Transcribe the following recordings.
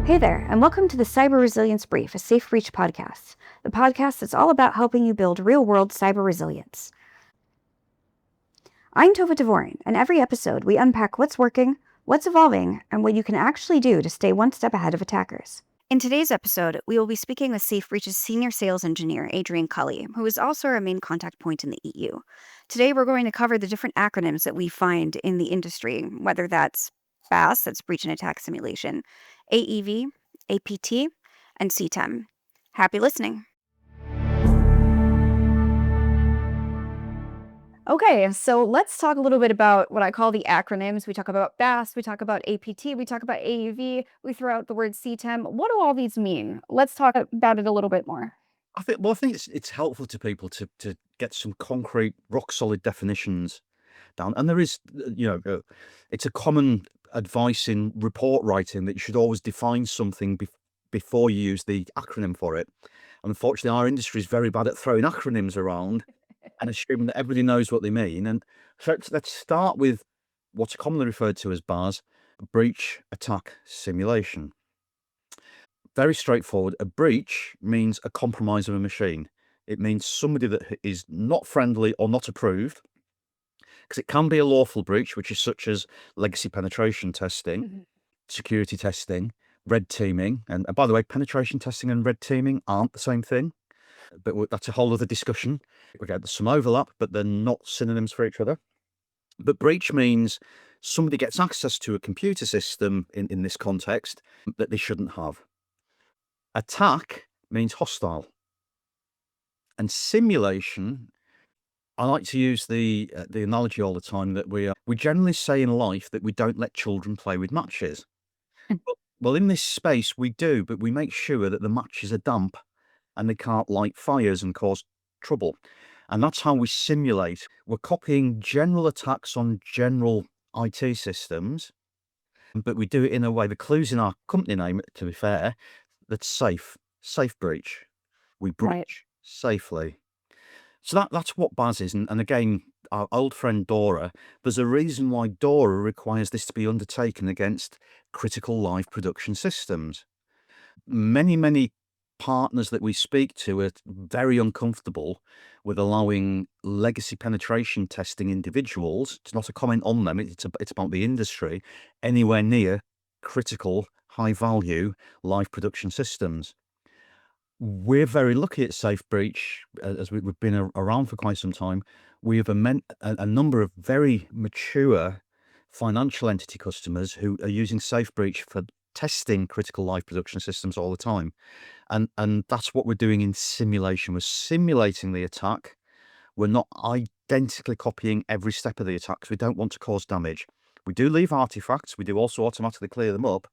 Hey there, and welcome to the Cyber Resilience Brief, a Safe Breach podcast, the podcast that's all about helping you build real-world cyber resilience. I'm Tova Dvorin, and every episode we unpack what's working, what's evolving, and what you can actually do to stay one step ahead of attackers. In today's episode, we will be speaking with Safe Breach's senior sales engineer, Adrian Culley, who is also our main contact point in the EU. Today, we're going to cover the different acronyms that we find in the industry, whether that's BAS, that's breach and attack simulation, AEV, APT, and CTEM. Happy listening. Okay, so let's talk a little bit about what I call the acronyms. We talk about BAS, we talk about APT, we talk about AEV, we throw out the word CTEM. What do all these mean? Let's talk about it a little bit more. I think it's helpful to people to get some concrete, rock solid definitions down. And there is, it's a common advice in report writing that you should always define something before you use the acronym for it. And unfortunately, our industry is very bad at throwing acronyms around and assuming that everybody knows what they mean. And so let's start with what's commonly referred to as BAS, breach attack simulation. Very straightforward. A breach means a compromise of a machine. It means somebody that is not friendly or not approved, because it can be a lawful breach, which is such as legacy penetration testing, security testing, red teaming. And by the way, penetration testing and red teaming aren't the same thing, but that's a whole other discussion. Okay, there's some overlap, but they're not synonyms for each other. But breach means somebody gets access to a computer system in this context that they shouldn't have. Attack means hostile. And simulation, I like to use the analogy all the time that we generally say in life that we don't let children play with matches. Well, in this space we do, but we make sure that the matches are damp and they can't light fires and cause trouble. And that's how we simulate. We're copying general attacks on general IT systems, but we do it in a way, the clue's in our company name, to be fair, that's safe. Safe breach. We breach safely. So that's what BAS is. And again, our old friend DORA, there's a reason why DORA requires this to be undertaken against critical live production systems. Many partners that we speak to are very uncomfortable with allowing legacy penetration testing individuals, it's not a comment on them, it's about the industry, anywhere near critical, high value live production systems. We're very lucky at Safe Breach, as we've been around for quite some time. We have a number of very mature financial entity customers who are using Safe Breach for testing critical live production systems all the time. And that's what we're doing in simulation. We're simulating the attack. We're not identically copying every step of the attack because we don't want to cause damage. We do leave artifacts. We do also automatically clear them up.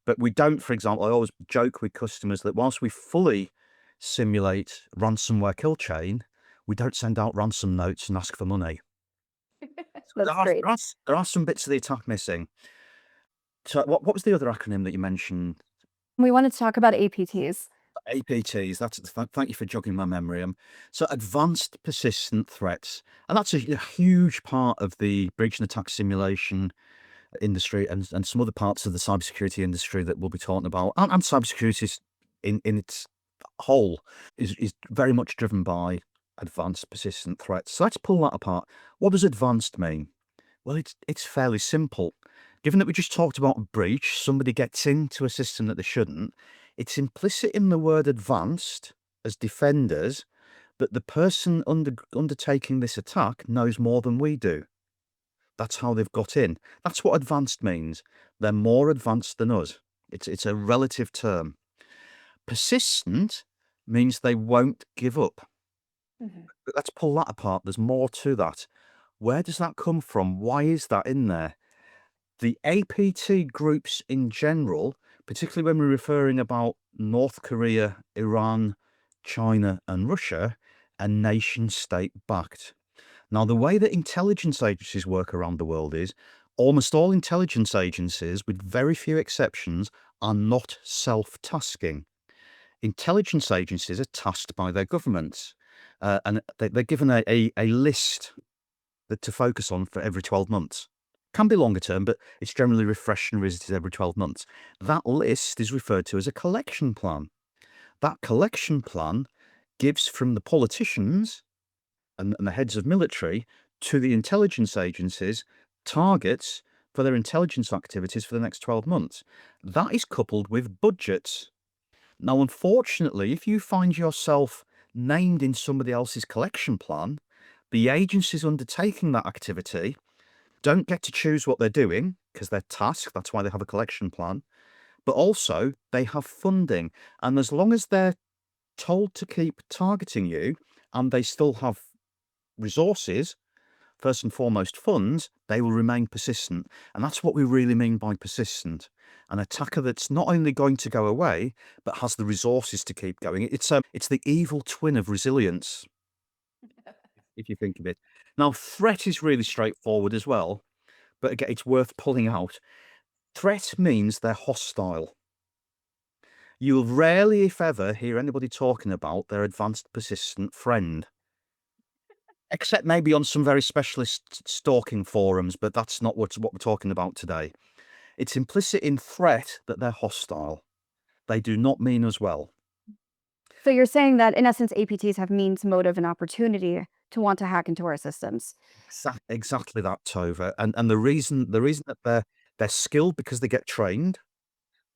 But we don't, for example, I always joke with customers that whilst we fully simulate ransomware kill chain, we don't send out ransom notes and ask for money. That's great. There are some bits of the attack missing. So what was the other acronym that you mentioned? We wanted to talk about APTs. APTs. Thank you for jogging my memory. So advanced persistent threats, and that's a huge part of the breach and attack simulation industry and some other parts of the cybersecurity industry that we'll be talking about. And cybersecurity in its whole is very much driven by advanced persistent threats. So let's pull that apart. What does advanced mean? Well, it's fairly simple. Given that we just talked about a breach, somebody gets into a system that they shouldn't, it's implicit in the word advanced as defenders that the person undertaking this attack knows more than we do. That's how they've got in. That's what advanced means. They're more advanced than us. It's a relative term. Persistent means they won't give up. But let's pull that apart. There's more to that. Where does that come from? Why is that in there? The APT groups in general, particularly when we're referring about North Korea, Iran, China, and Russia, are nation-state backed. Now, the way that intelligence agencies work around the world is almost all intelligence agencies, with very few exceptions, are not self-tasking. Intelligence agencies are tasked by their governments, and they're given a list to focus on for every 12 months. Can be longer term, but it's generally refreshed and revisited every 12 months. That list is referred to as a collection plan. That collection plan gives from the politicians and the heads of military to the intelligence agencies targets for their intelligence activities for the next 12 months. That is coupled with budgets. Now, unfortunately, if you find yourself named in somebody else's collection plan, the agencies undertaking that activity don't get to choose what they're doing because they're tasked. That's why they have a collection plan. But also, they have funding. And as long as they're told to keep targeting you and they still have resources, first and foremost funds, they will remain persistent. And that's what we really mean by persistent. An attacker that's not only going to go away, but has the resources to keep going. It's the evil twin of resilience, if you think of it. Now, threat is really straightforward as well, but again, it's worth pulling out. Threat means they're hostile. You'll rarely, if ever, hear anybody talking about their advanced persistent friend. Except maybe on some very specialist stalking forums, but that's not what we're talking about today. It's implicit in threat that they're hostile. They do not mean us well. So you're saying that in essence, APTs have means, motive, and opportunity to want to hack into our systems. Exactly that, Tova. And the reason that they're skilled because they get trained,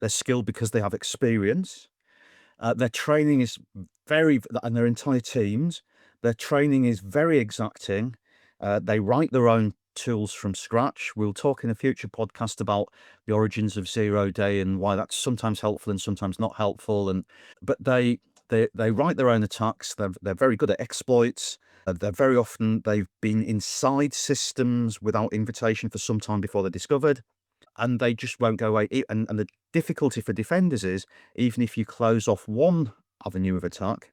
they're skilled because they have experience. Their training is and their entire teams, their training is very exacting. They write their own tools from scratch. We'll talk in a future podcast about the origins of 0-day and why that's sometimes helpful and sometimes not helpful. But they write their own attacks. They're very good at exploits. They've been inside systems without invitation for some time before they're discovered, and they just won't go away. And the difficulty for defenders is, even if you close off one avenue of attack,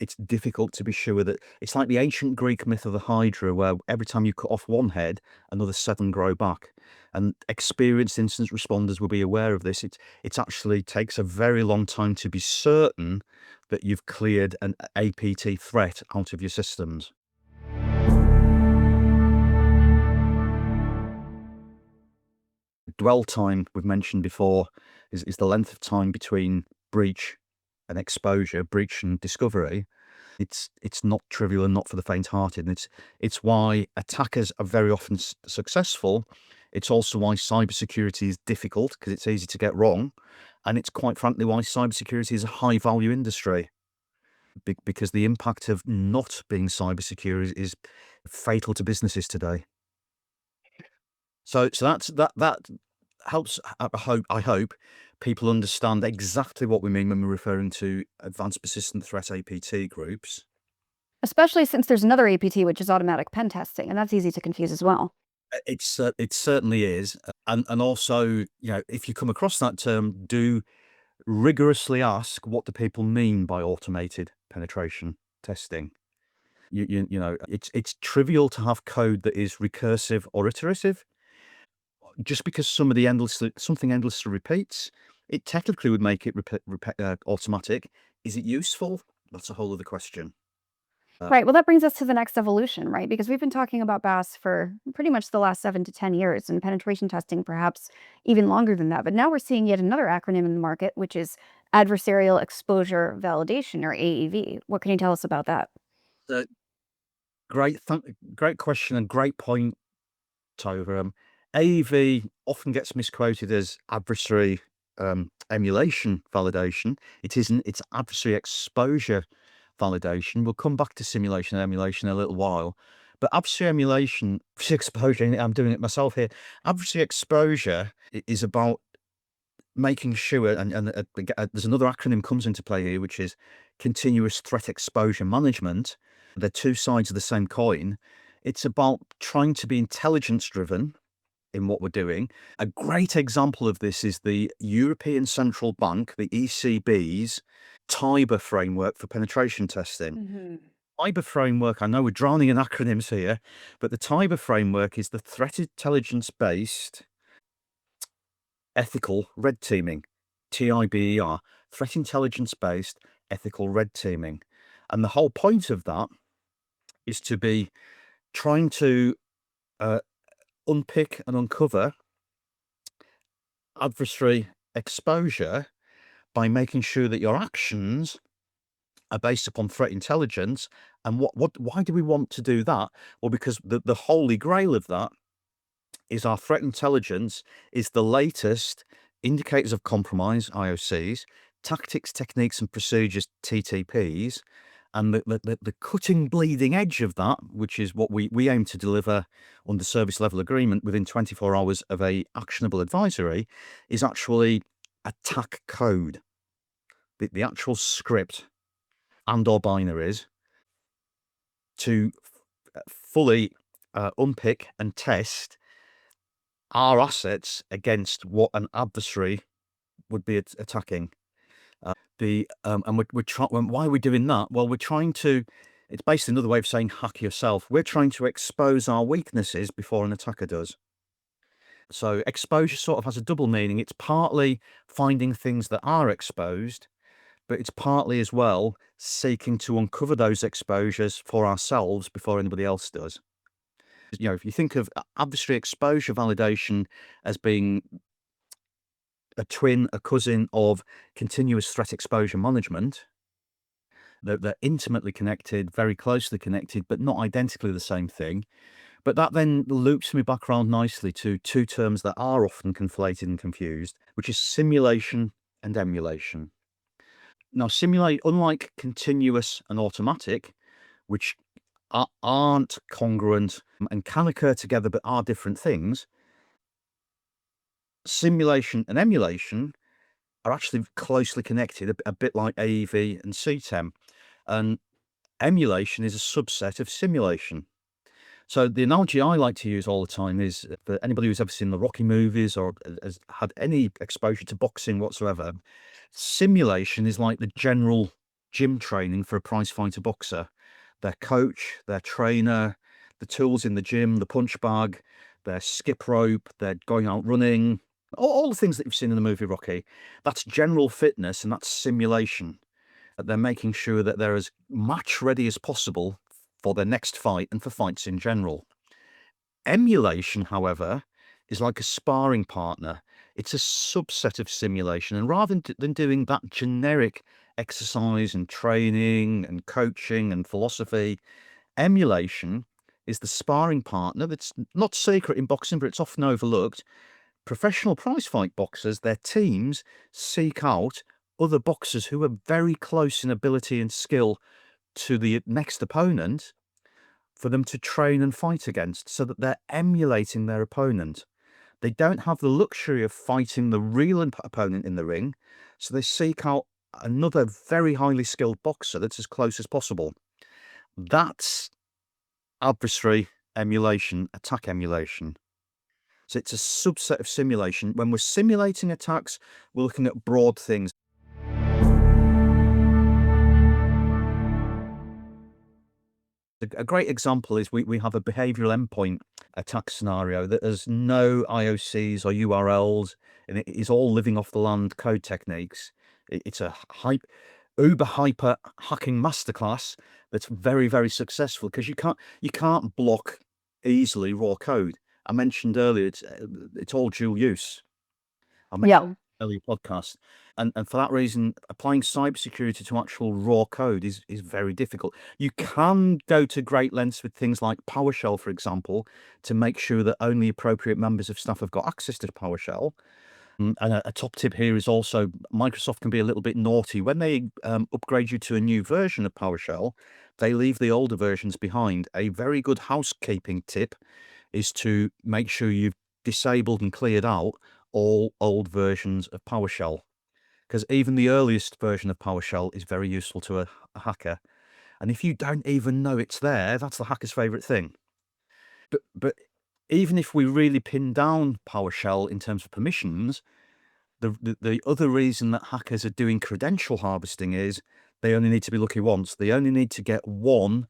it's difficult to be sure that it's like the ancient Greek myth of the Hydra, where every time you cut off one head, another 7 grow back. And experienced incident responders will be aware of this. It actually takes a very long time to be certain that you've cleared an APT threat out of your systems. Dwell time, we've mentioned before, is the length of time between breach and exposure, breach and discovery. It's not trivial and not for the faint-hearted. And it's why attackers are very often successful. It's also why cybersecurity is difficult, because it's easy to get wrong. And it's quite frankly why cybersecurity is a high-value industry, because the impact of not being cybersecure is fatal to businesses today. So that helps. I hope people understand exactly what we mean when we're referring to advanced persistent threat APT groups. Especially since there's another APT, which is automatic pen testing, and that's easy to confuse as well. It certainly is, and also, if you come across that term, do rigorously ask what do people mean by automated penetration testing. It's trivial to have code that is recursive or iterative. Just because something endlessly repeats, it technically would make it automatic. Is it useful? That's a whole other question. Right. Well, that brings us to the next evolution, right? Because we've been talking about BAS for pretty much the last 7 to 10 years, and penetration testing perhaps even longer than that. But now we're seeing yet another acronym in the market, which is Adversarial Exposure Validation, or AEV. What can you tell us about that? So, great question and great point, Tova. AEV often gets misquoted as adversary emulation validation. It isn't. It's adversary exposure validation. We'll come back to simulation and emulation in a little while. But adversary emulation, adversary exposure, I'm doing it myself here. Adversary exposure is about making sure, and there's another acronym comes into play here, which is continuous threat exposure management. They're two sides of the same coin. It's about trying to be intelligence driven in what we're doing. A great example of this is the European Central Bank, the ECB's Tova framework for penetration testing. Tova framework, I know we're drowning in acronyms here, but the Tova framework is the threat intelligence based ethical red teaming, TIBER, threat intelligence based ethical red teaming. And the whole point of that is to be trying to unpick and uncover adversary exposure by making sure that your actions are based upon threat intelligence. And why do we want to do that? Well, because the holy grail of that is our threat intelligence is the latest indicators of compromise, IOCs, tactics, techniques, and procedures, TTPs, and the cutting, bleeding edge of that, which is what we aim to deliver under service level agreement within 24 hours of a actionable advisory, is actually attack code, the actual script and or binaries to fully unpick and test our assets against what an adversary would be attacking. And we're trying. Why are we doing that? Well, we're trying to. It's basically another way of saying hack yourself. We're trying to expose our weaknesses before an attacker does. So exposure sort of has a double meaning. It's partly finding things that are exposed, but it's partly as well seeking to uncover those exposures for ourselves before anybody else does. If you think of adversary exposure validation as being a twin, a cousin of continuous threat exposure management, they're intimately connected, very closely connected, but not identically the same thing. But that then loops me back around nicely to two terms that are often conflated and confused, which is simulation and emulation. Now, unlike continuous and automatic, which aren't congruent and can occur together but are different things, simulation and emulation are actually closely connected, a bit like AEV and CTEM. And emulation is a subset of simulation. So the analogy I like to use all the time is for anybody who's ever seen the Rocky movies or has had any exposure to boxing whatsoever, simulation is like the general gym training for a prize-fighter boxer. Their coach, their trainer, the tools in the gym, the punch bag, their skip rope, they're going out running, all the things that you've seen in the movie Rocky. That's general fitness and that's simulation. They're making sure that they're as match ready as possible for their next fight and for fights in general. Emulation, however, is like a sparring partner. It's a subset of simulation. And rather than doing that generic exercise and training and coaching and philosophy, emulation is the sparring partner that's not secret in boxing, but it's often overlooked. Professional prize fight boxers, their teams seek out other boxers who are very close in ability and skill to the next opponent for them to train and fight against, so that they're emulating their opponent. They don't have the luxury of fighting the real opponent in the ring, so they seek out another very highly skilled boxer that's as close as possible. That's adversary emulation, attack emulation. So it's a subset of simulation. When we're simulating attacks, we're looking at broad things. A great example is we have a behavioral endpoint attack scenario that has no IOCs or URLs, and it is all living off the land code techniques. It's a uber hyper hacking masterclass that's very, very successful because you can't block easily raw code. I mentioned earlier it's all dual use. I mentioned earlier podcast. And for that reason, applying cybersecurity to actual raw code is very difficult. You can go to great lengths with things like PowerShell, for example, to make sure that only appropriate members of staff have got access to PowerShell. And a top tip here is also Microsoft can be a little bit naughty. When they upgrade you to a new version of PowerShell, they leave the older versions behind. A very good housekeeping tip is to make sure you've disabled and cleared out all old versions of PowerShell, because even the earliest version of PowerShell is very useful to a hacker. And if you don't even know it's there, that's the hacker's favorite thing. But even if we really pin down PowerShell in terms of permissions, the other reason that hackers are doing credential harvesting is they only need to be lucky once. They only need to get one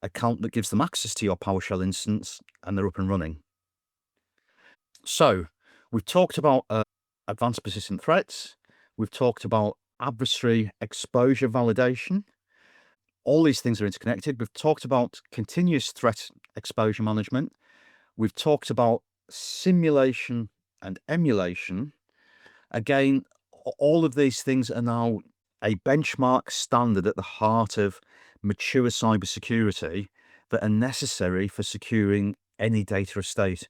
account that gives them access to your PowerShell instance, and they're up and running. So we've talked about advanced persistent threats. We've talked about adversary exposure validation. All these things are interconnected. We've talked about continuous threat exposure management. We've talked about simulation, and emulation. Again, all of these things are now a benchmark standard at the heart of mature cybersecurity that are necessary for securing any data estate,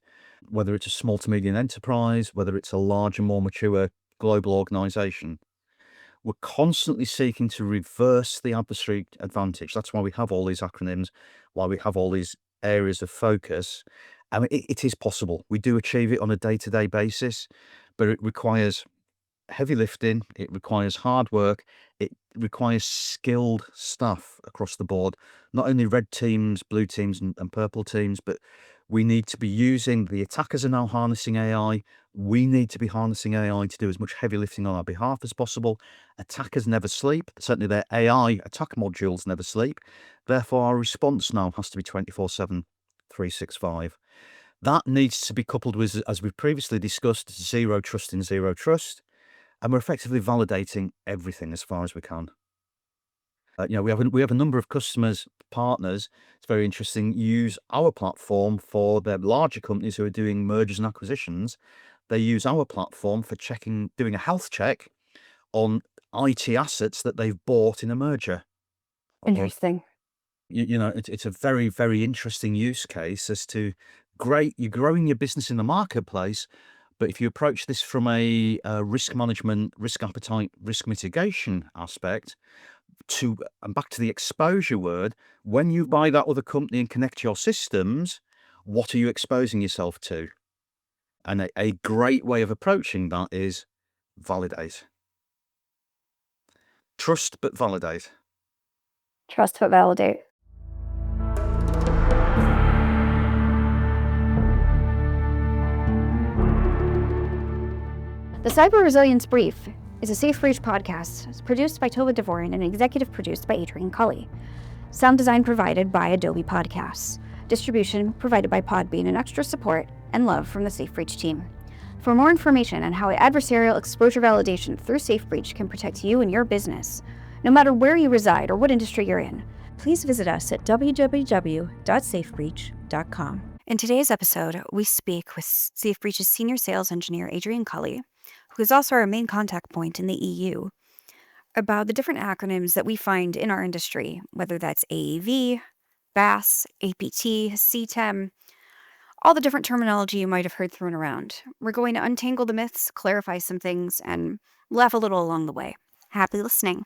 whether it's a small to medium enterprise, whether it's a larger, more mature global organization. We're constantly seeking to reverse the adversary advantage. That's why we have all these acronyms, why we have all these areas of focus. I mean, it is possible. We do achieve it on a day-to-day basis, but it requires heavy lifting, it requires hard work, it requires skilled staff across the board, not only red teams, blue teams, and purple teams, but we need to be using, the attackers are now harnessing AI. We need to be harnessing AI to do as much heavy lifting on our behalf as possible. Attackers never sleep. Certainly their AI attack modules never sleep. Therefore, our response now has to be 24/7, 365. That needs to be coupled with, as we've previously discussed, zero trust in zero trust. And we're effectively validating everything as far as we can. We have a number of customers, partners, it's very interesting, use our platform for their larger companies who are doing mergers and acquisitions. They use our platform for doing a health check on IT assets that they've bought in a merger. Interesting. It's a very, very interesting use case as to, great, you're growing your business in the marketplace, but if you approach this from a risk management, risk appetite, risk mitigation aspect, and back to the exposure word, when you buy that other company and connect your systems, what are you exposing yourself to? And a great way of approaching that is validate. Trust but validate. Trust but validate. The Cyber Resilience Brief is a Safe Breach podcast. It's produced by Tova, Dvorin and executive produced by Adrian, Culley. Sound design provided by Adobe Podcasts. Distribution provided by Podbean, and extra support and love from the Safe Breach team. For more information on how adversarial exposure validation through Safe Breach can protect you and your business, no matter where you reside or what industry you're in, please visit us at www.safebreach.com. In today's episode, we speak with Safe Breach's senior sales engineer, Adrian Culley, who is also our main contact point in the EU, about the different acronyms that we find in our industry, whether that's AEV, BAS, APT, CTEM, all the different terminology you might have heard thrown around. We're going to untangle the myths, clarify some things, and laugh a little along the way. Happy listening.